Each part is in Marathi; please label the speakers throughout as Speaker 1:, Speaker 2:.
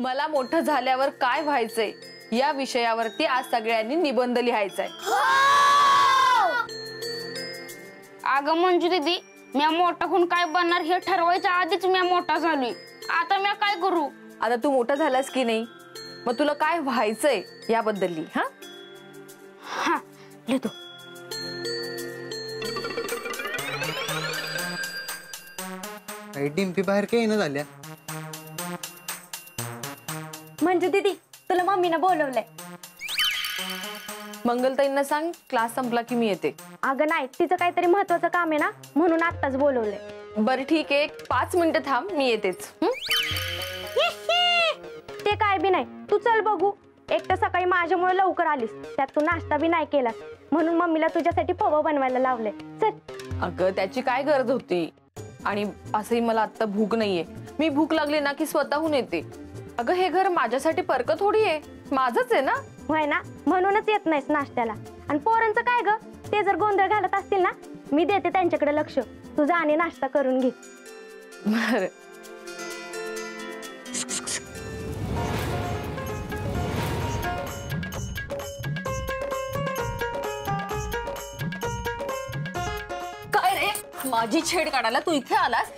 Speaker 1: मला मोठं झाल्यावर काय व्हायचंय या विषयावरती आज सगळ्यांनी निबंध लिहायचाय।
Speaker 2: अगं मंजू दीदी, मी मोठा होऊन काय बनणार हे ठरवायच्या आधीच मी मोठा झालोय। आता मी काय करू?
Speaker 1: आता तू मोठा झालास की नाही, मग तुला काय व्हायचंय याबद्दल लिह।
Speaker 2: हा लिहितो।
Speaker 3: डिंपी बाहेर काही न झाल्या।
Speaker 4: मंजू दीदी, तुला मम्मीने बोलवलंय।
Speaker 1: मंगलताईंना सांग क्लास संपला की मी येते।
Speaker 4: अगं नाही, तिचं काहीतरी महत्वाचं काम आहे ना, म्हणून आत्ताच बोलवलंय।
Speaker 1: बरं ठीक आहे, 5 मिनिटं थांब, मी येतेच।
Speaker 4: ते काय बी नाही, तू चल बघू। एक तर सकाळी माझ्यामुळे लवकर आलीस, त्यात तू नाश्ता बी नाही केलास, म्हणून मम्मीला तुझ्यासाठी पव बनवायला लावलंय। चल।
Speaker 1: अगं त्याची काय गरज होती, आणि असंही मला आता भूक नाहीये। मी भूक लागली ना की स्वतःहून येते। अगं हे घर माझ्यासाठी परक थोडी आहे, माझंच आहे ना।
Speaker 4: होय ना, म्हणूनच येत नाहीस नाश्त्याला। आणि पोरांचं काय ग, ते जर गोंधळ घालत असतील ना, मी देते त्यांच्याकडे लक्ष, तुझा आणि नाश्ता करून घे।
Speaker 1: बरं। काय रे, माझी छेड काढायला तू इथे आलास?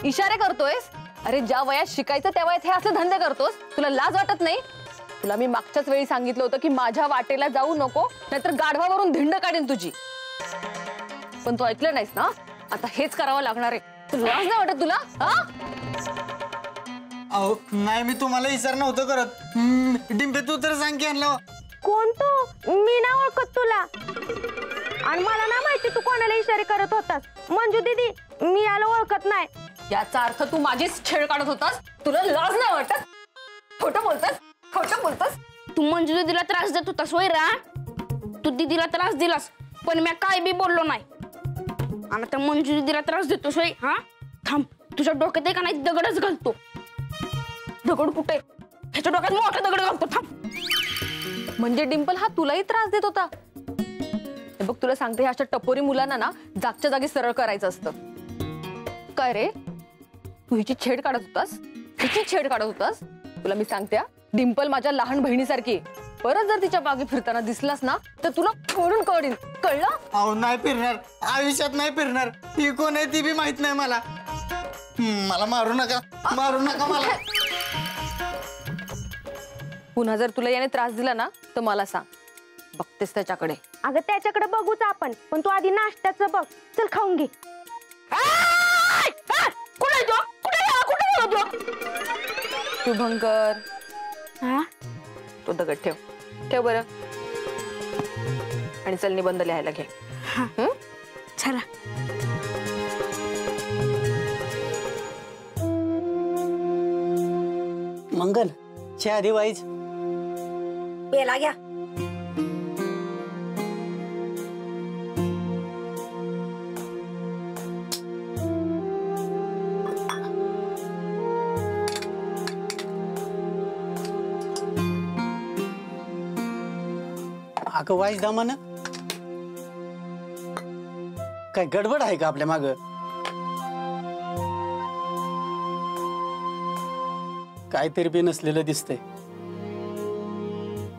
Speaker 1: इशारे करतोयस? अरे ज्या वयात शिकायचं त्या वयात हे असले धंदे करतोस, तुला लाज वाटत नाही? तुला मी मागच्याच वेळी सांगितलं होतं की माझ्या वाटेला जाऊ नको, नाहीतर गाढवावरून धिंड काढेन तुझी। पण तू ऐकलं नाहीस ना, आता हेच करावं लागणार आहे। तुला लाज नाही वाटत तुला?
Speaker 3: अहो नाही, मी तुम्हाला इशारा नव्हतं करत। डिंपे तू तर सांग की आणलं।
Speaker 4: कोण तू? मी ना ओळखत तुला, आणि मला ना माहिती तू कोणाला इशारे करत होतास। मंजू दीदी, मी याला ओळखत नाही।
Speaker 1: याचा अर्थ तू माझीच छेड काढत होतास? तुला लाज नाही वाटत? खोटं बोलतोस, खोटं बोलतोस।
Speaker 2: तू मंजू दीदीला त्रास देत होतास होय रा? तू दीदीला त्रास दिलास, पण मी काय बी बोललो नाही। आणि त्या मंजू दीदीला त्रास देतोस होय? हा थांब, तुझ्या डोक्यात आहे का नाही दगडच घालतो। दगड कुठे? ह्याच्या डोक्यात मोठा दगड घालतो, थांब।
Speaker 1: म्हणजे डिंपल हा तुलाही त्रास देत होता? हे बघ, तुला सांगते, अशा टपोरी मुलांना ना जागच्या जागी सरळ करायचं असतं। काय रे, तू हिची छेड काढत होतास? हिची छेड काढत होतास? तुला मी सांगते, डिंपल माझ्या लहान बहिणीसारखी। परत जर तिच्या मागे फिरताना दिसलास ना तर तुला फोडून काढीन, कळलं?
Speaker 3: अहो नाही फिरणार, आयुष्यात नाही फिरणार। ही कोण आहे ती बी माहित नाही मला। मला मारू नका, मारू नका मला।
Speaker 1: पुन्हा जर तुला याने त्रास दिला ना तर मला सांग, बघतेस त्याच्याकडे।
Speaker 4: अगं त्याच्याकडे बघूच आपण, पण तू आधी नाश्त्याचं बघ। चल खाऊन घे।
Speaker 2: कुठे तो? कुठे गेला तो?
Speaker 1: शुभंकर,
Speaker 2: हा
Speaker 1: तो दगड ठेव, ठेव बरं, आणि चल निबंध लिहायला घे।
Speaker 2: चला।
Speaker 5: मंगल, चहा आधी वाईज
Speaker 6: पेला घ्या।
Speaker 5: अगं वाईज दामा ना, काय गडबड आहे का आपल्या माग? काहीतरी बी नसलेलं दिसतंय।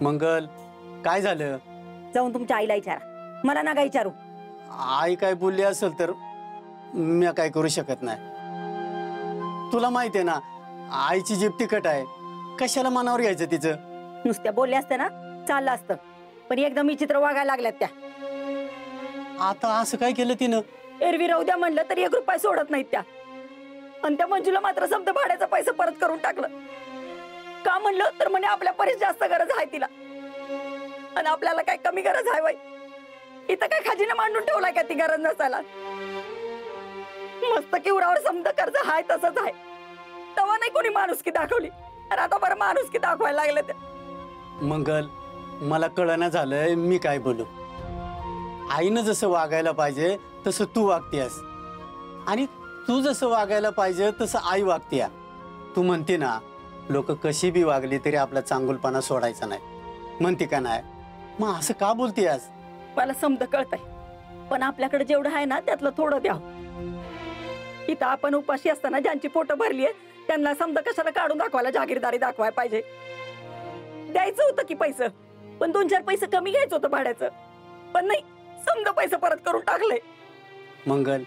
Speaker 5: मंगल, काय झालं?
Speaker 6: जाऊन तुमच्या आईला विचारा, मला ना काय विचारू।
Speaker 5: आई काय बोलली असेल तर मी काय करू शकत नाही। तुला माहिती आहे ना, आईची जीभ तिखट आहे, कशाला मनावर घ्यायचं तिचं?
Speaker 6: नुसत्या बोलल्या असत्या ना चाललं असतं, पण एकदम विचित्र वागायला लागल्यात त्या।
Speaker 5: आता असं काय केलं तिनं?
Speaker 6: एरवी राहू द्या म्हणलं तरी 1 रुपया सोडत नाहीत त्या, आणि त्या मंजूला मात्र समजा भाड्याचा पैसा परत करून टाकलं। का म्हणलं तर म्हणे आपल्या परीस जास्त गरज आहे तिला, आणि आपल्याला काय कमी गरज आहे वय? इथं काय खजिना मांडून ठेवलाय का ती गरज नसायला? मस्त किवरावर समजा कर्ज हाय तसंच आहे। तेव्हा नाही कोणी माणुसकी दाखवली, आणि आता बरं माणुसकी दाखवायला लागले ते।
Speaker 5: मंगल, मला कळना झालंय मी काय बोलू। आईनं जसं वागायला पाहिजे तसं तू वागतेस, आणि तू जसं वागायला पाहिजे तसं आई वागते। तू म्हणते ना, लोक कशी बी वागली तरी आपला चांगुलपणा सोडायचा नाही, म्हणते का नाही? मग असं का बोलतेस?
Speaker 6: मला समज कळतंय, पण आपल्याकडे जेवढं आहे ना त्यातलं थोडं द्या। इथं आपण उपाशी असताना ज्यांची पोटं भरली आहे त्यांना समजा कशाला काढून दाखवायला जागीरदारी दाखवाय पाहिजे. द्यायचं होतं की पैसे, पण 2-4 पैसे कमी घ्यायचं होतं भाड्याचं. पण नाही, समजा पैसे परत करून टाकले.
Speaker 5: मंगल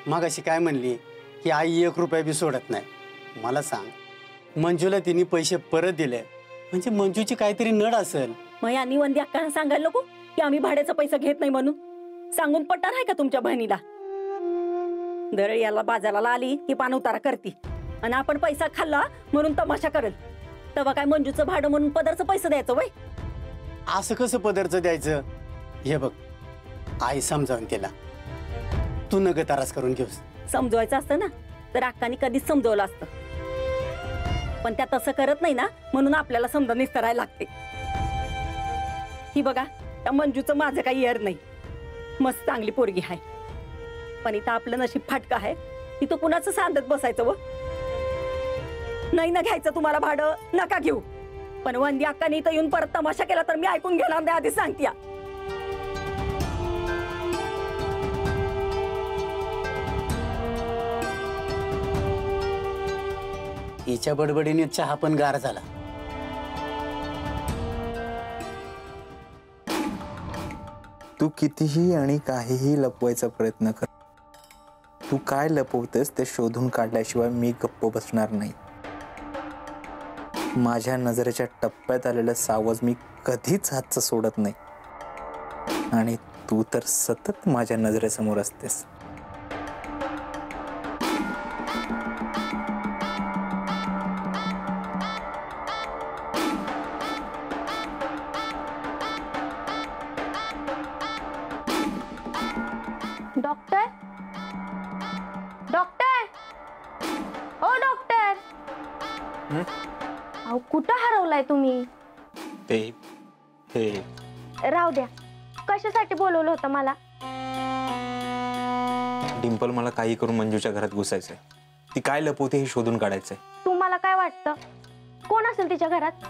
Speaker 5: मागाशी काय म्हणली की आई 1 रुपया बी सोडत नाही. मला सांग, मंजूला तिने पैसे परत दिले म्हणजे मंजूची काहीतरी नड असेल.
Speaker 6: मग यांनी वंदी अक्कांना सांगायला नको की आम्ही भाड्याचा पैसा घेत नाही म्हणून? सांगून पटणार आहे का तुमच्या बहिणीला? दर याला बाजाराला आली की पान उतारा करती आणि आपण पैसा खाल्ला म्हणून तमाशा करेल. तेव्हा काय मंजूचं भाडं म्हणून पदरचं पैसे द्यायचं वय?
Speaker 5: असं कसं पदरचं द्यायचं? हे बघ, आई समजावून केला, तू नग तारास करून घेऊस.
Speaker 6: समजवायचं असतं ना तर अक्कानी कधीच समजवलं असतं, पण त्या तसं करत नाही ना, म्हणून आपल्याला समजा निस्तरायला लागते. ही बघा, त्या मंजूचं माझं काही येर नाही, मस्त चांगली पोरगी आहे. पण इथं आपलं नशीब फाटका आहे, तिथं कुणाचं सांगत बसायचं व? नाही ना घ्यायचं तुम्हाला भाडं, नका घेऊ. पण वंदी अक्काने इथं येऊन परत तमाशा केला तर मी ऐकून घेणार नाही, आधी सांगते.
Speaker 5: हिच्या बडबडीने चहा पण गार झाला.
Speaker 7: तू कितीही आणि काहीही लपवायचा प्रयत्न कर, तू काय लपवतेस ते शोधून काढल्याशिवाय मी गप्प बसणार नाही. माझ्या नजरेच्या टप्प्यात आलेलं सावज मी कधीच हातचं सोडत नाही आणि तू तर सतत माझ्या नजरेसमोर असतेस.
Speaker 4: डॉक्टर, डॉक्टर, ओ डॉक्टर, अहो कुठं हरवलाय तुम्ही?
Speaker 7: ते
Speaker 4: राहू द्या, कशासाठी बोलवलं होतं मला?
Speaker 7: डिंपल, मला काही करून मंजूच्या घरात घुसायचंय. ती काय लपवते हे शोधून काढायचंय.
Speaker 4: तुम्हाला काय वाटतं कोण असेल तिच्या घरात?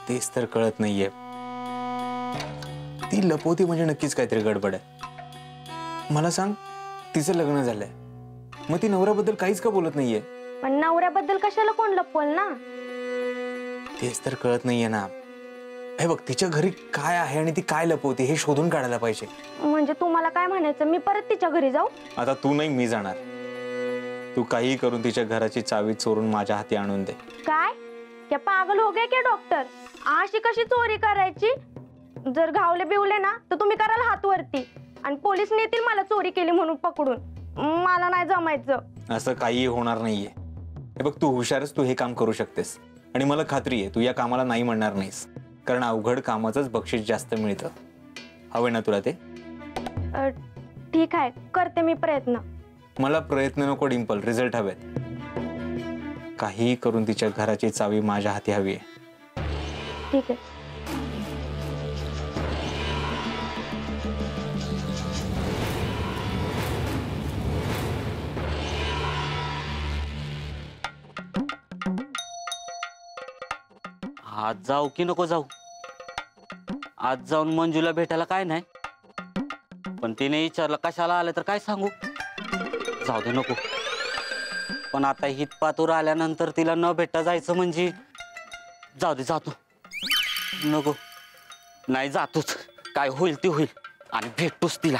Speaker 7: तेच तर कळत नाहीये. ती लपवती म्हणजे नक्कीच काहीतरी गडबड आहे. मला सांग, तिचं लग्न झालंय, मग ती नवऱ्याबद्दल काहीच का बोलत नाहीये?
Speaker 4: पण नवऱ्याबद्दल कशाला कोण लपवल ना?
Speaker 7: तेच तर कळत नाहीये ना. हे बघ, तिच्या घरी काय आहे आणि ती काय लपवते हे शोधून काढायला पाहिजे.
Speaker 4: म्हणजे तुम्हाला काय म्हणायचं, मी परत तिच्या घरी जाऊ?
Speaker 7: आता तू नाही, मी जाणार. तू काही करून तिच्या घराची चावी चोरून माझ्या हाती आणून दे.
Speaker 4: काय क्या पागल हो गए क्या डॉक्टर? अशी कशी चोरी करायची? जर घावले बिवले ना तर तुम्ही कराल हात वरती आणि पोलीस नेतील मला चोरी केली म्हणून पकडून. मला नाही जमायचं.
Speaker 7: असं काही होणार नाहीये. हे बघ, तू हुशारच, तू हे काम करू शकतेस आणि मला खात्री आहे तू या कामाला नाही म्हणणार नाहीस, कारण अवघड कामाचंच बक्षीस जास्त मिळतं. हवंय ना तुला ते?
Speaker 4: ठीक आहे, करते मी प्रयत्न.
Speaker 7: मला प्रयत्न नको डिंपल, रिझल्ट हवेत. काही करून तिच्या घराची चावी माझ्या हाती हवी आहे.
Speaker 4: ठीक आहे.
Speaker 8: आज जाऊ की नको जाऊ? आज जाऊन मंजूला भेटायला काय नाही, पण तिने विचारलं कशाला आलं तर काय सांगू? जाऊ दे, नको. पण आता हितपातूर आल्यानंतर तिला न भेटता जायचं म्हणजे जाऊ दे, जातो. नको, नाही जातोच. काय होईल ते होईल आणि भेटतोच तिला.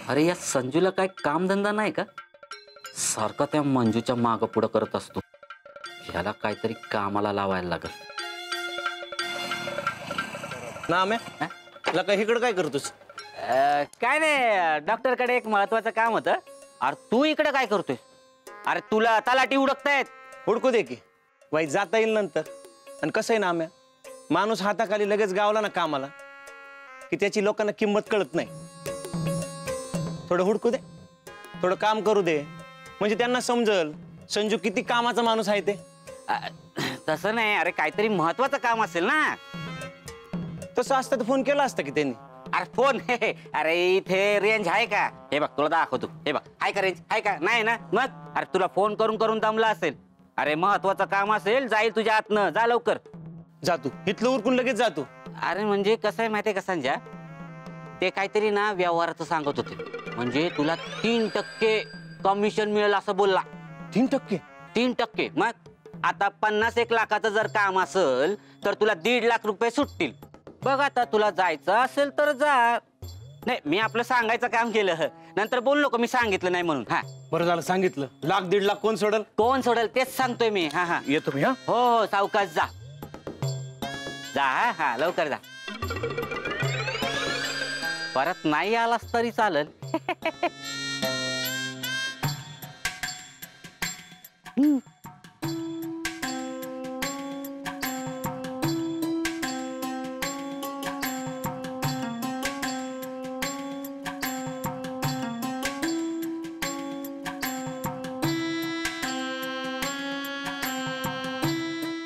Speaker 8: अरे या संजूला काय कामधंदा नाही का? सारखा त्या मंजूच्या मागं पुढं करत असतो. ह्याला काहीतरी कामाला लावायला लागल.
Speaker 9: ना इकडे काय करतोस?
Speaker 8: काय नाही, डॉक्टरकडे एक महत्वाचं काम होतं. अरे तू इकडे काय करतोय? अरे तुला तलाठी उडकतायत.
Speaker 9: हुडकू दे की बाई, जाता येईल नंतर. आणि कसं आहे ना, माणूस हाताखाली लगेच गावला ना कामाला की त्याची लोकांना किंमत कळत नाही. थोडं हुडकू दे, थोडं काम करू दे, म्हणजे त्यांना समजल संजू किती कामाचा माणूस आहे ते.
Speaker 8: तसं नाही, अरे काहीतरी महत्वाचं काम असेल ना.
Speaker 9: तसं असतं तर फोन केला असता की त्यांनी.
Speaker 8: अरे फोन अरे इथे रेंज आहे का? हे बघ तुला दाखवतो. हे बघ, आहे का रेंज? आहे का? नाही ना. मग अरे तुला फोन करून करून दमला असेल. अरे महत्वाचं काम असेल, जाईल तुझ्या आतनं. जा लवकर.
Speaker 9: जातो इथलं उरकून लगेच जातो.
Speaker 8: अरे म्हणजे कसं आहे माहितीये का संजय, ते काहीतरी ना व्यवहाराचं सांगत होते. म्हणजे तुला 3% कमिशन मिळेल असं बोलला.
Speaker 9: 3%?
Speaker 8: 3%. मग आता 50-1 लाखाचं जर काम असेल तर तुला 1.5 लाख रुपये सुटतील. बघ आता तुला जायचं असेल तर जा. नाही मी आपलं सांगायचं काम केलं, नंतर बोल नको मी सांगितलं नाही म्हणून. हा
Speaker 9: बरं झालं सांगितलं. 1-1.5 लाख कोण सोडल?
Speaker 8: कोण सोडेल तेच सांगतोय मी. हा हा
Speaker 9: येतो मी. हा
Speaker 8: हो हो सावकाश जा जा. हा हा लवकर जा. परत नाही आलास तरी चालेल.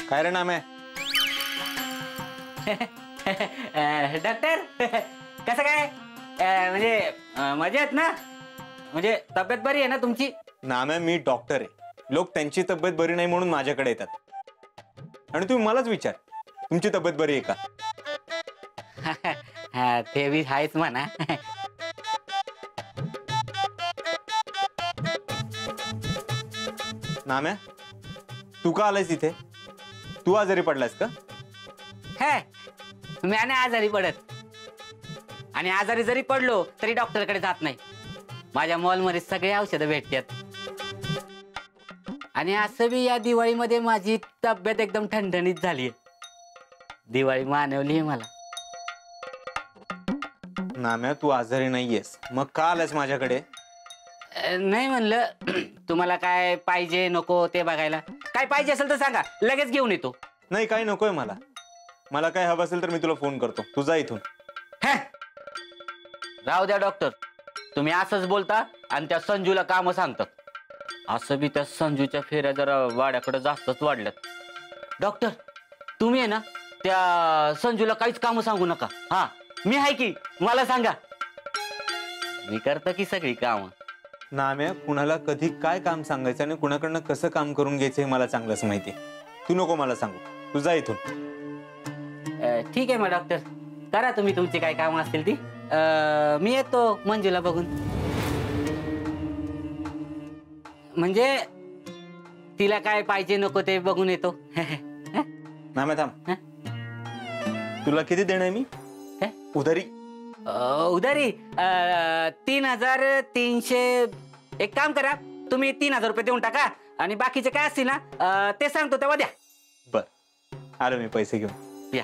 Speaker 7: काय रे नाम आहे?
Speaker 8: डॉक्टर कसं काय म्हणजे मजेत ना? म्हणजे तब्येत बरी आहे ना तुमची?
Speaker 7: नाम आहे, मी डॉक्टर आहे. लोक त्यांची तब्येत बरी नाही म्हणून माझ्याकडे येतात आणि तुम्ही मलाच विचार तुमची तब्येत बरी आहे का?
Speaker 8: हा ते बी आहेच म्हणा.
Speaker 7: नाम आहे, तू का आलायस इथे? तू आजारी पडलायस का?
Speaker 8: मी आणि आजारी पडत, आणि आजारी जरी पडलो तरी डॉक्टरकडे जात नाही. माझ्या मॉलमध्ये सगळे औषधं भेटतात. आणि असं बी या दिवाळीमध्ये माझी तब्येत एकदम ठणठणीत झाली. दिवाळी मानवली आहे मला.
Speaker 7: नाम्या तू आजारी नाहीयेस, मग का आलायस माझ्याकडे?
Speaker 8: नाही म्हणलं तुम्हाला काय पाहिजे नको ते बघायला. काय पाहिजे असेल तर सांगा, लगेच घेऊन येतो.
Speaker 7: नाही काही नकोय मला. मला काय हवं असेल तर मी तुला फोन करतो. तू जा इथून.
Speaker 8: राहू द्या डॉक्टर, तुम्ही असंच बोलता आणि त्या संजूला काम सांगतात. असं बी त्या संजूच्या फेऱ्या जरा वाड्याकडे जास्तच वाढल्यात. डॉक्टर तुम्ही आहे ना त्या संजूला काहीच काम सांगू नका. हा मी आहे की, मला सांगा, मी करतो की सगळी काम.
Speaker 7: नाम्या कुणाला कधी काय काम सांगायचं आणि कुणाकडनं कसं काम करून घ्यायचं हे मला चांगलंच माहिती. तू नको मला सांगू, तू जा इथून.
Speaker 8: ठीक आहे मग डॉक्टर, करा तुम्ही तुमची काय काम असतील ती. मी येतो मंजूला बघून. म्हणजे तिला काय पाहिजे नको ते बघून येतो.
Speaker 7: नाम्या थांब. तुला किती देणं आहे मी उधारी?
Speaker 8: उधारी 3,300. एक काम करा, तुम्ही 3,000 रुपये देऊन टाका आणि बाकीचे काय असतील ना ते सांगतो तेव्हा द्या.
Speaker 7: बर आलो मी पैसे घेऊन.
Speaker 8: या.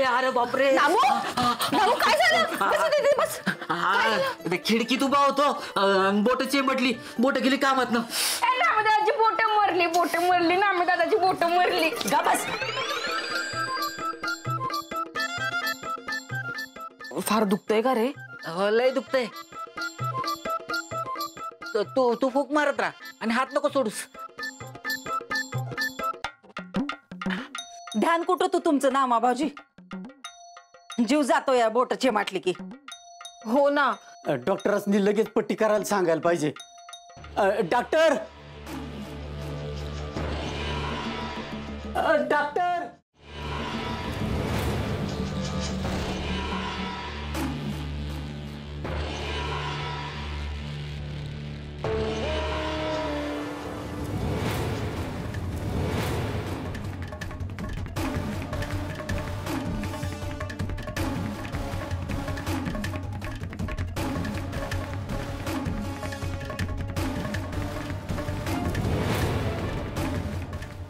Speaker 8: अरे बापरे.
Speaker 1: नामू नामू काय झालं? बस इथे, बस.
Speaker 8: ते खिडकीत उभा होतो, बोट चिमटली, बोट गेली कामात ना.
Speaker 2: नामदादाची बोट मरली, नामदादाची बोट मरली.
Speaker 1: गा बस. फार दुखतंय का रे?
Speaker 8: लय दुखतंय. तू फूक मारत राहा आणि हात नको सोडूस.
Speaker 6: ध्यान कुठं तू तुमचं नामा भाऊजी? जीव जातो या बोट चिमाटली की.
Speaker 1: हो ना.
Speaker 5: डॉक्टरांनी लगेच पट्टी करायला सांगायला पाहिजे. Doctor doctor.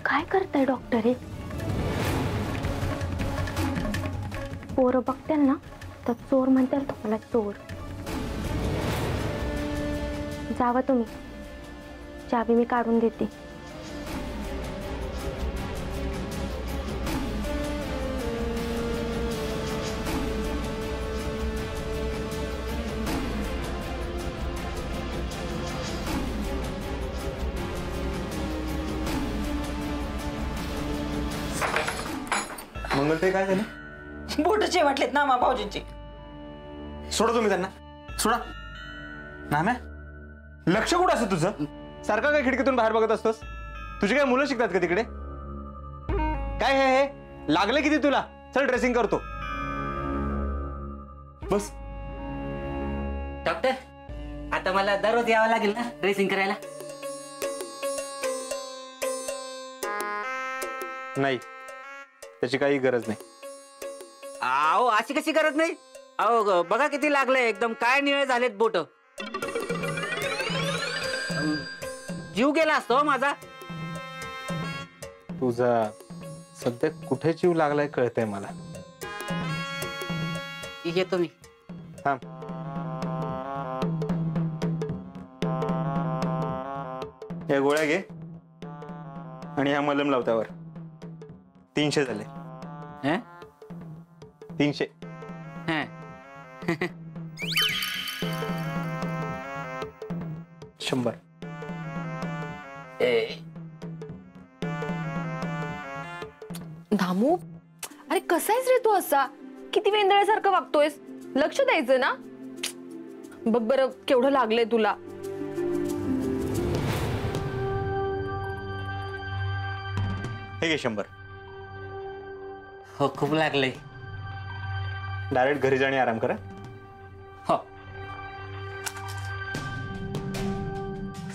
Speaker 4: काय करताय डॉक्टर हे? पोरं बघतील ना तर चोर म्हणतील तुम्हाला चोर. जावा तुम्ही, चावी मी काढून देते.
Speaker 7: मंगल ते काय झालं?
Speaker 6: बोट वाटलेत ना मा भाऊजींची.
Speaker 7: सोडा तुम्ही त्यांना, सोडा. नाम्या, लक्ष कुठं असतं तुझं? सारखं काय खिडकीतून बाहेर बघत असतोस? तुझी काय मुलं शिकतात का तिकडे? काय हे लागले किती तुला? चल ड्रेसिंग करतो. बस.
Speaker 8: डॉक्टर, आता मला दररोज यावं लागेल ना ड्रेसिंग करायला?
Speaker 7: नाही, त्याची काही गरज नाही.
Speaker 8: अहो अशी कशी गरज नाही? अहो बघा किती लागलंय, एकदम काय निळे झालेत बोट. जीव गेला असतो माझा.
Speaker 7: तुझा सध्या कुठे जीव लागलाय कळतंय मला.
Speaker 8: येतो मी.
Speaker 7: थांब. या गोळ्या घे आणि ह्या मलम लाव त्यावर. 300 झाले. 300. 100.
Speaker 1: धामू, अरे कसा आहेस रे तू असा? किती वेंदळ्यासारखं वागतोयस? लक्ष द्यायचं ना. बघ बरं केवढं लागलंय तुला.
Speaker 7: हे घे 100.
Speaker 8: हो खूप लागलंय.
Speaker 7: डायरेक्ट घरी जाणे आराम करा.
Speaker 8: हो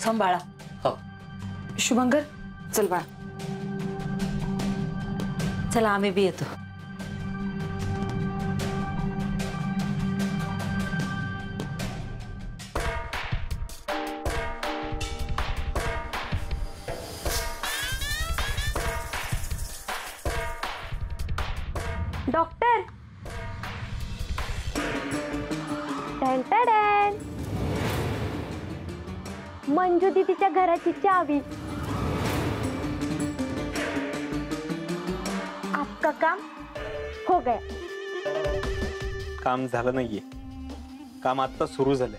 Speaker 6: सांभाळा.
Speaker 8: हो.
Speaker 1: शुभंकर चल बाळा.
Speaker 6: चला आम्ही बी येतो.
Speaker 4: डॉक्टर, टन टन, मंजू दीदीच्या घराची चावी. आपका काम हो गया.
Speaker 7: काम झालं नाहीये, काम आता सुरू झालंय.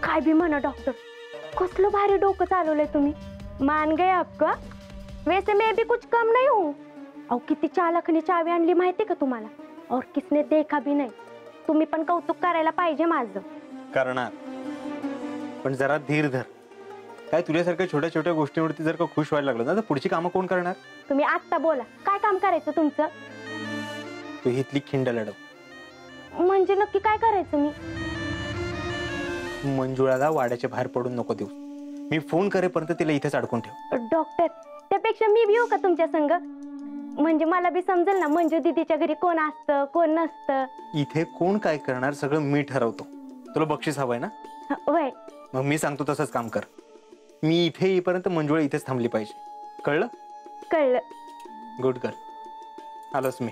Speaker 4: काय भी म्हणा डॉक्टर, कसलं भारी डोकं चालवलंय तुम्ही. मान गए आपका. वैसे मैं भी कुछ कम नहीं हूँ. अहो किती चालकनी चावी आणली माहिती का तुम्हाला? और किसने देखा भी नाही. तुम्ही पण कौतुक करायला पाहिजे माझं.
Speaker 7: करणार, पण जरा धीर धर. काय तुझ्यासारख्या छोट्या छोट्या गोष्टींवरती जर का खुश व्हायला लागलं ना तर पुढची कामं कोण करणार?
Speaker 4: तुम्ही आत्ता बोला, काय काम करायचं तुमचं?
Speaker 7: तू इथली खिंड लढव.
Speaker 4: म्हणजे नक्की काय करायचं मी?
Speaker 7: मंजुळाला वाड्याच्या बाहेर पडून नको देऊ. मी फोन करेपर्यंत तिला इथेच अडकून ठेव.
Speaker 4: डॉक्टर, त्यापेक्षा मी भी येऊ का तुमच्या संग? म्हणजे मला बी समजेल ना मंजू दीदीच्या घरी कोण असतं कोण नसतं.
Speaker 7: इथे कोण काय करणार सगळं मी ठरवतो. तुला बक्षीस हवंय ना?
Speaker 4: वय.
Speaker 7: मग मी सांगतो तसंच काम कर. मी इथे येईपर्यंत मंजुळा इथेच थांबली पाहिजे. कळलं?
Speaker 4: कळलं.
Speaker 7: Good girl. आलोच मी.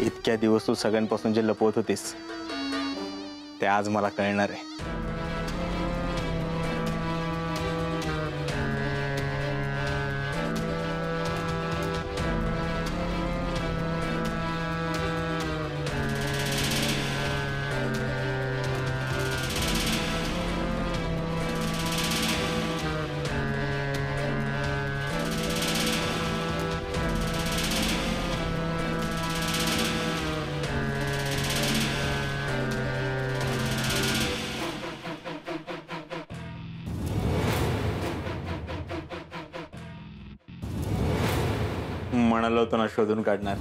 Speaker 7: इतक्या दिवस तू सगळ्यांपासून जे लपवत होतीस ते आज मला कळणार आहे. म्हणालो होतो ना शोधून काढणार.